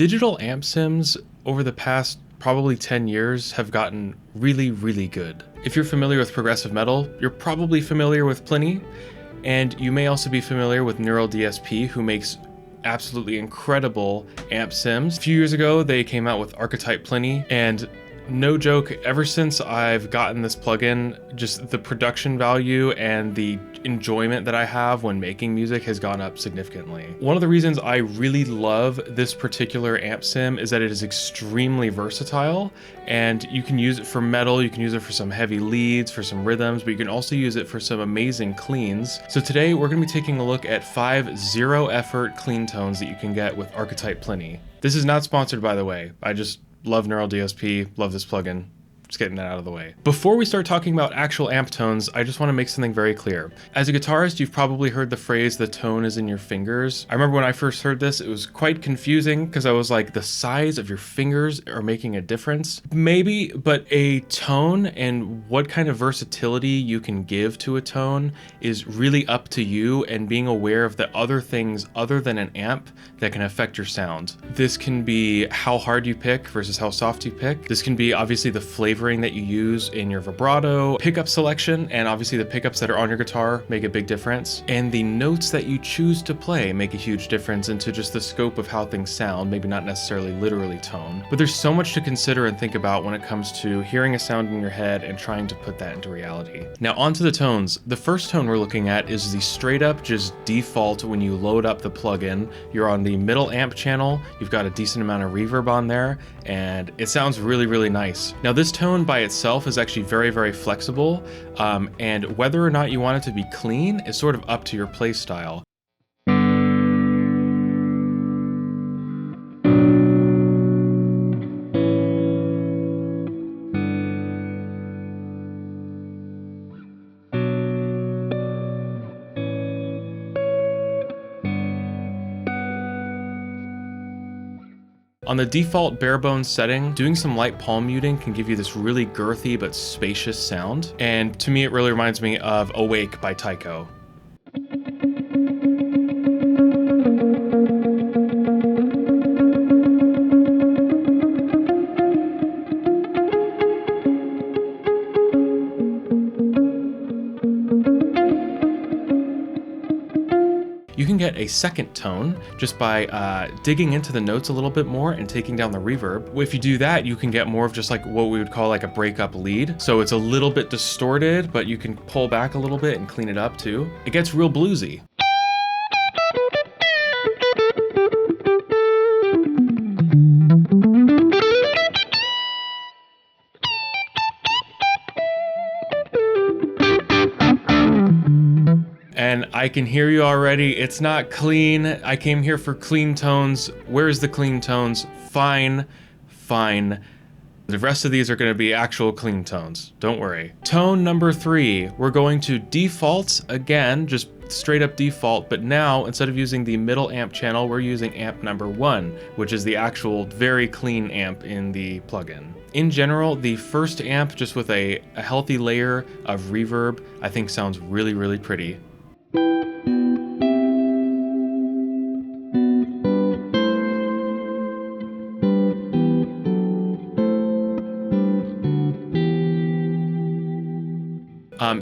Digital amp sims over the past probably 10 years have gotten really, really good. If you're familiar with progressive metal, you're probably familiar with Plini, and you may also be familiar with Neural DSP, who makes absolutely incredible amp sims. A few years ago, they came out with Archetype Plini, and no joke, ever since I've gotten this plugin, just the production value and the enjoyment that I have when making music has gone up significantly. One of the reasons I really love this particular amp sim is that it is extremely versatile, and you can use it for metal, you can use it for some heavy leads, for some rhythms, but you can also use it for some amazing cleans. So today we're going to be taking a look at 5 zero-effort clean tones that you can get with Archetype Plini. This is not sponsored, by the way. I just love Neural DSP, love this plugin. Just getting that out of the way. Before we start talking about actual amp tones, I just want to make something very clear. As a guitarist, you've probably heard the phrase, the tone is in your fingers. I remember when I first heard this, it was quite confusing because I was like, the size of your fingers are making a difference. Maybe, but a tone and what kind of versatility you can give to a tone is really up to you, and being aware of the other things other than an amp that can affect your sound. This can be how hard you pick versus how soft you pick. This can be obviously the flavor that you use in your vibrato, pickup selection, and obviously the pickups that are on your guitar make a big difference. And the notes that you choose to play make a huge difference into just the scope of how things sound, maybe not necessarily literally tone. But there's so much to consider and think about when it comes to hearing a sound in your head and trying to put that into reality. Now onto the tones. The first tone we're looking at is the straight up just default when you load up the plugin. You're on the middle amp channel, you've got a decent amount of reverb on there, and it sounds really, really nice. Now this tone by itself is actually very, very flexible, and whether or not you want it to be clean is sort of up to your play style. On the default bare bones setting, doing some light palm muting can give you this really girthy but spacious sound. And to me, it really reminds me of Awake by Tycho. You can get a second tone just by digging into the notes a little bit more and taking down the reverb. If you do that, you can get more of just like what we would call like a breakup lead. So it's a little bit distorted, but you can pull back a little bit and clean it up too. It gets real bluesy. And I can hear you already, it's not clean. I came here for clean tones. Where's the clean tones? Fine, fine. The rest of these are gonna be actual clean tones, don't worry. Tone number 3, we're going to default again, just straight up default, but now instead of using the middle amp channel, we're using amp number 1, which is the actual very clean amp in the plugin. In general, the first amp, just with a healthy layer of reverb, I think sounds really, really pretty.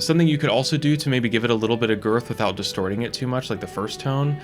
Something you could also do to maybe give it a little bit of girth without distorting it too much, like the first tone,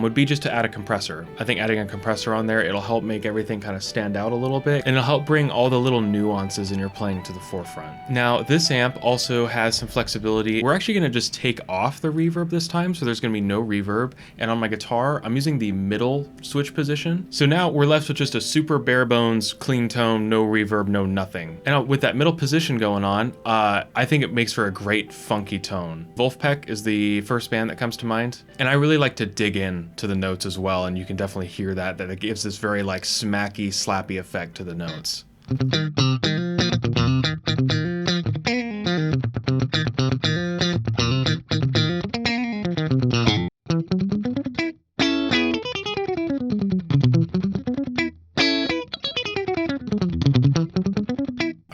would be just to add a compressor. I think adding a compressor on there, it'll help make everything kind of stand out a little bit, and it'll help bring all the little nuances in your playing to the forefront. Now, this amp also has some flexibility. We're actually gonna just take off the reverb this time, so there's gonna be no reverb. And on my guitar, I'm using the middle switch position. So now we're left with just a super bare bones, clean tone, no reverb, no nothing. And with that middle position going on, I think it makes for a great funky tone. Wolfpack is the first band that comes to mind, and I really like to dig in to the notes as well, and you can definitely hear that it gives this very like smacky, slappy effect to the notes.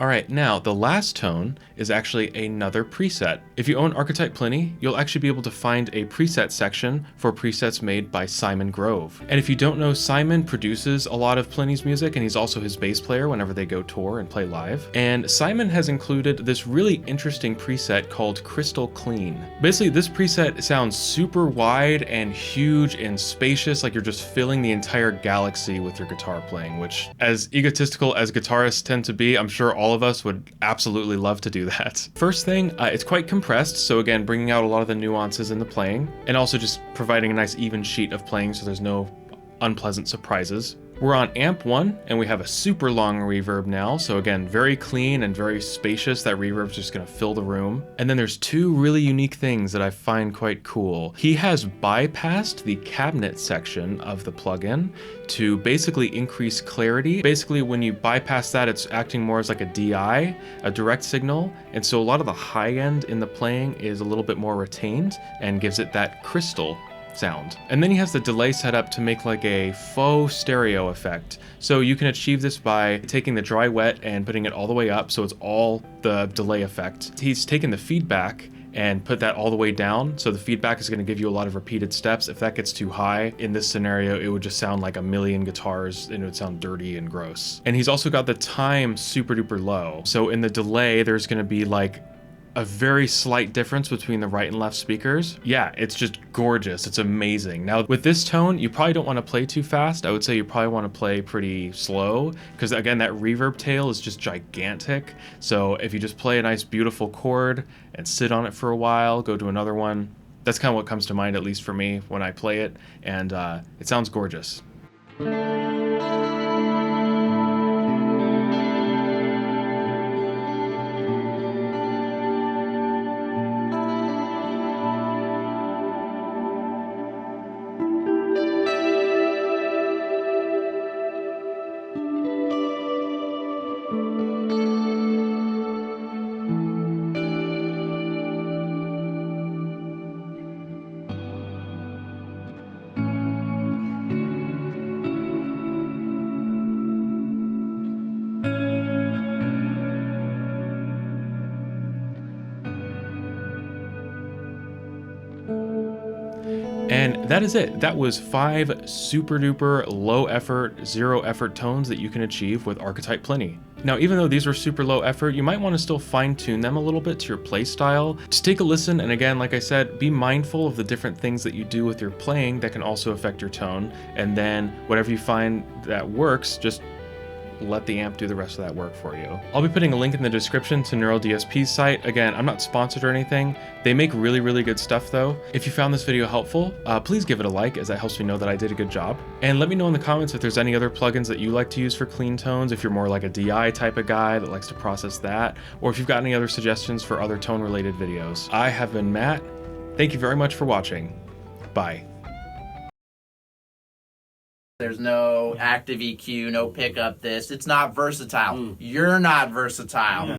All right, now the last tone is actually another preset. If you own Archetype Plini, you'll actually be able to find a preset section for presets made by Simon Grove. And if you don't know, Simon produces a lot of Plini's music, and he's also his bass player whenever they go tour and play live. And Simon has included this really interesting preset called Crystal Clean. Basically, this preset sounds super wide and huge and spacious, like you're just filling the entire galaxy with your guitar playing, which, as egotistical as guitarists tend to be, I'm sure all of us would absolutely love to do that. First thing, it's quite compressed, so again, bringing out a lot of the nuances in the playing, and also just providing a nice even sheet of playing so there's no unpleasant surprises. We're on amp 1, and we have a super long reverb now, so again, very clean and very spacious. That reverb's just gonna fill the room. And then there's two really unique things that I find quite cool. He has bypassed the cabinet section of the plugin to basically increase clarity. Basically, when you bypass that, it's acting more as like a DI, a direct signal, and so a lot of the high end in the playing is a little bit more retained and gives it that crystal sound. And then he has the delay set up to make like a faux stereo effect. So you can achieve this by taking the dry wet and putting it all the way up, so it's all the delay effect. He's taken the feedback and put that all the way down, so the feedback is going to give you a lot of repeated steps. If that gets too high in this scenario, it would just sound like a million guitars and it would sound dirty and gross. And he's also got the time super duper low, so in the delay there's going to be like a very slight difference between the right and left speakers. Yeah, it's just gorgeous. It's amazing. Now with this tone, you probably don't want to play too fast. I would say you probably want to play pretty slow, because again, that reverb tail is just gigantic. So if you just play a nice beautiful chord and sit on it for a while, go to another one, that's kind of what comes to mind, at least for me when I play it, and it sounds gorgeous. And that is it. That was 5 super duper low effort, 0 effort tones that you can achieve with Archetype Plini. Now, even though these were super low effort, you might want to still fine tune them a little bit to your play style. Just take a listen, and again, like I said, be mindful of the different things that you do with your playing that can also affect your tone. And then whatever you find that works, just let the amp do the rest of that work for you. I'll be putting a link in the description to NeuroDSP's site. Again, I'm not sponsored or anything. They make really, really good stuff though. If you found this video helpful, please give it a like, as that helps me know that I did a good job. And let me know in the comments if there's any other plugins that you like to use for clean tones, if you're more like a DI type of guy that likes to process that, or if you've got any other suggestions for other tone related videos. I have been Matt. Thank you very much for watching. Bye. There's no active EQ, no pickup this. It's not versatile. You're not versatile.